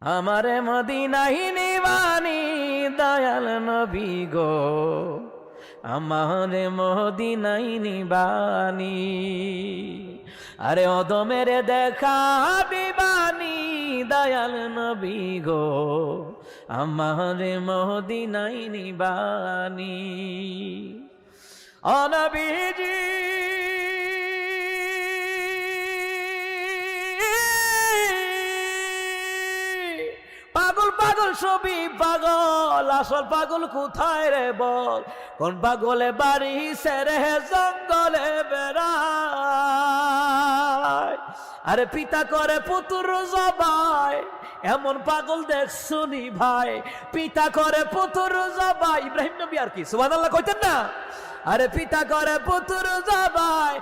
আমারে মদিনায় নিবানি দয়াল নবী গো, আমারে মদিনায় নিবানি। আরে অদমের দেখা দিবানি দয়াল নবী গো, আমারে মদিনায় নিবানি। ও নবীজি পাগল পাগল ছবি পাগল, আসল পাগল কোথায় রে বল? কোন পাগলে বাড়ি সেরে জঙ্গলে বেড়ায়। আরে পিতা করে পুত্র জবাই, এমন পাগল দেখছুনি ভাই। পিতা করে পুত্র জবাই, ইব্রাহিম নবী আর কি সুবহানাল্লাহ কইতেন না? আরে পিতা করে পুত্র জবাই,